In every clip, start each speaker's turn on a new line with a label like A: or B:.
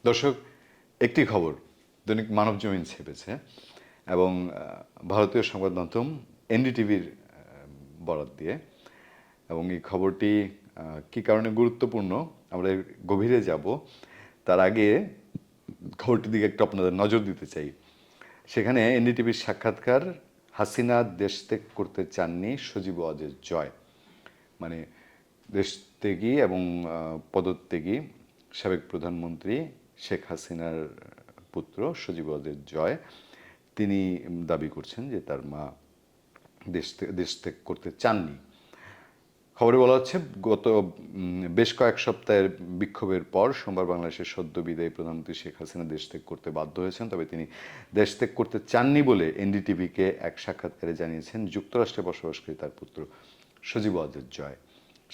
A: দর্শক, একটি খবর দৈনিক মানবজমিন ছেপেছে এবং ভারতীয় সংবাদ মাধ্যম এনডিটিভির বরাত দিয়ে, এবং এই খবরটি কী কারণে গুরুত্বপূর্ণ আমরা গভীরে যাব। তার আগে খবরটির দিকে একটু আপনাদের নজর দিতে চাই। সেখানে এনডিটিভির সাক্ষাৎকার, হাসিনা দেশ ত্যাগ করতে চাননি, সজীব ওয়াজেদ জয়। মানে দেশত্যাগী এবং পদত্যাগী সাবেক প্রধানমন্ত্রী শেখ হাসিনার পুত্র সজীব ওয়াজেদ জয়, তিনি দাবি করছেন যে তার মা দেশ ত্যাগ করতে চাননি। খবরে বলা হচ্ছে, গত বেশ কয়েক সপ্তাহের বিক্ষোভের পর সোমবার বাংলাদেশের সদ্য বিদায়ী প্রধানমন্ত্রী শেখ হাসিনা দেশ ত্যাগ করতে বাধ্য হয়েছেন। তবে তিনি দেশ ত্যাগ করতে চাননি বলে এনডিটিভিকে এক সাক্ষাৎকারে জানিয়েছেন যুক্তরাষ্ট্রে বসবাসকারী তার পুত্র সজীব ওয়াজেদ জয়।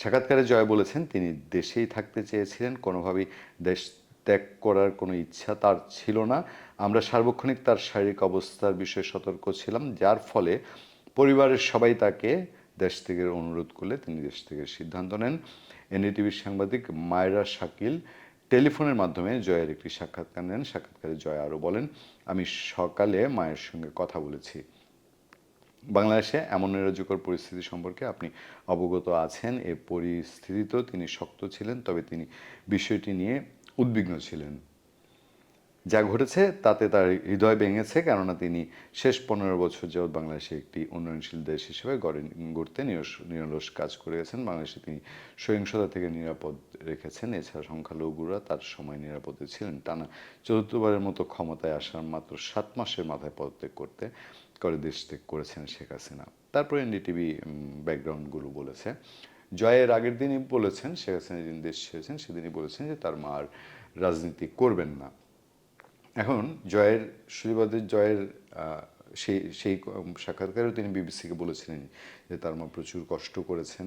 A: সাক্ষাৎকারে জয় বলেছেন, তিনি দেশেই থাকতে চেয়েছিলেন, কোনোভাবেই দেশ ত্যাগ করার কোনো ইচ্ছা তার ছিল না। আমরা সার্বক্ষণিক তার শারীরিক অবস্থার বিষয়ে সতর্ক ছিলাম, যার ফলে পরিবারের সবাই তাকে দেশ থেকে অনুরোধ করলে তিনি দেশ থেকে সিদ্ধান্ত নেন। এনডিটিভির সাংবাদিক মায়রা শাকিল টেলিফোনের মাধ্যমে জয়ের একটি সাক্ষাৎকার নেন। সাক্ষাৎকারে জয় আরও বলেন, আমি সকালে মায়ের সঙ্গে কথা বলেছি। বাংলাদেশে এমন নৈরাজ্যকর পরিস্থিতি সম্পর্কে আপনি অবগত আছেন। এ পরিস্থিতিতেও তিনি শক্ত ছিলেন, তবে তিনি বিষয়টি নিয়ে উদ্বিগ্ন ছিলেন। যা ঘটেছে তাতে তার হৃদয় ভেঙেছে, কেননা তিনি শেষ 15 বছর যাবৎ বাংলাদেশে একটি উন্নয়নশীল দেশ হিসেবে গড়তে নিরলস কাজ করে গেছেন। বাংলাদেশে তিনি সহিংসতা থেকে নিরাপদ রেখেছেন। এছাড়া সংখ্যালঘুরা তার সময় নিরাপদে ছিলেন। টানা চতুর্থবারের মতো ক্ষমতায় আসার মাত্র 7 মাসের মাথায় পদত্যাগ করে দেশ ত্যাগ করেছেন শেখ হাসিনা। তারপর এনডিটিভি ব্যাকগ্রাউন্ডগুলো বলেছে। জয়ের আগের দিনই বলেছেন, শেখ হাসিনা যেদিন দেশ ছেড়েছেন সেদিনই বলেছেন যে তার মা আর রাজনীতি করবেন না। এখন সজীব জয়ের সেই সাক্ষাৎকারেও তিনি বিবিসিকে বলেছিলেন যে তার মা প্রচুর কষ্ট করেছেন,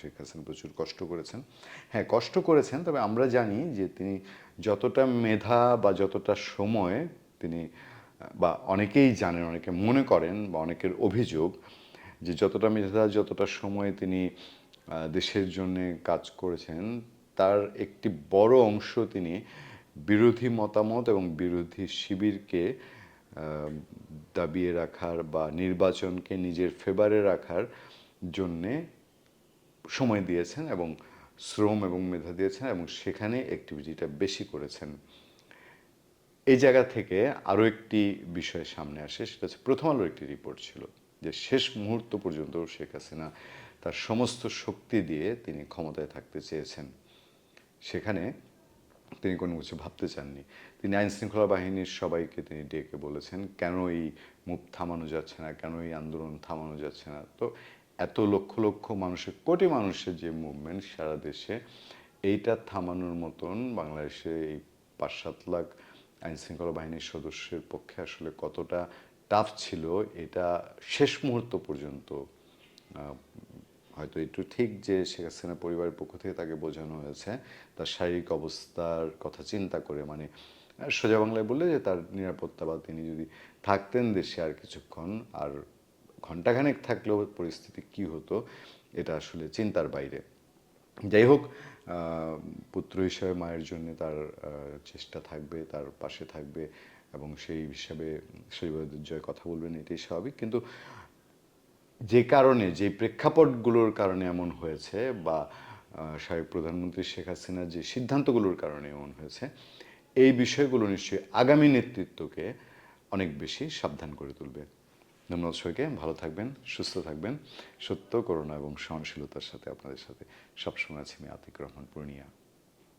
A: শেখ হাসিনা প্রচুর কষ্ট করেছেন। হ্যাঁ, কষ্ট করেছেন, তবে আমরা জানি যে তিনি যতটা মেধা বা যতটা সময় তিনি, বা অনেকেই জানেন, অনেকে মনে করেন বা অনেকের অভিযোগ যে যতটা মেধা যতটা সময় তিনি দেশের জন্য কাজ করেছেন, তার একটি বড় অংশ তিনি বিরোধী মতামত এবং বিরোধী শিবিরকে দাবিয়ে রাখার বা নির্বাচনকে নিজের ফেভারে রাখার জন্যে সময় দিয়েছেন এবং শ্রম এবং মেধা দিয়েছেন, এবং সেখানে অ্যাক্টিভিটিটা বেশি করেছেন। এই জায়গা থেকে আরও একটি বিষয় সামনে আসে, সেটা হচ্ছে প্রথম আলোর একটি রিপোর্ট ছিল যে শেষ মুহূর্ত পর্যন্ত শেখ হাসিনা তার সমস্ত শক্তি দিয়ে তিনি ক্ষমতায় থাকতে চেয়েছেন। সেখানে তিনি কোনো কিছু ভাবতে চাননি। তিনি আইনশৃঙ্খলা বাহিনীর সবাইকে তিনি ডেকে বলেছেন, কেন এই মুভ থামানো যাচ্ছে না, কেন এই আন্দোলন থামানো যাচ্ছে না। তো এত লক্ষ লক্ষ মানুষের, কোটি মানুষের যে মুভমেন্ট সারা দেশে, এইটা থামানোর মতন বাংলাদেশে এই 5-7 লাখ আইনশৃঙ্খলা বাহিনীর সদস্যের পক্ষে আসলে কতটা টাফ ছিল, এটা শেষ মুহূর্ত পর্যন্ত হয়তো একটু ঠিক যে শেখ হাসিনা পরিবারের পক্ষ থেকে তাকে বোঝানো হয়েছে তার শারীরিক অবস্থার কথা চিন্তা করে, মানে সোজা বাংলায় বললে যে তার নিরাপত্তা, বা তিনি যদি থাকতেন দেশে আর কিছুক্ষণ, আর ঘণ্টাখানেক থাকলেও পরিস্থিতি কী হতো, এটা আসলে চিন্তার বাইরে। যাই হোক, পুত্র হিসাবে মায়ের জন্য তার চেষ্টা থাকবে, তার পাশে থাকবে, এবং সেই হিসাবে সজীব জয় কথা বলবেন, এটাই স্বাভাবিক। কিন্তু যে কারণে, যে প্রেক্ষাপটগুলোর কারণে এমন হয়েছে, বা সাবেক প্রধানমন্ত্রী শেখ হাসিনার যে সিদ্ধান্তগুলোর কারণে এমন হয়েছে, এই বিষয়গুলো নিশ্চয়ই আগামী নেতৃত্বকে অনেক বেশি সাবধান করে তুলবে। ধন্যবাদ সবাইকে, ভালো থাকবেন, সুস্থ থাকবেন। সত্য, করুণা এবং সহনশীলতার সাথে আপনাদের সাথে সবসময় আছি আমি, আতিক রহমান পূর্ণিয়া।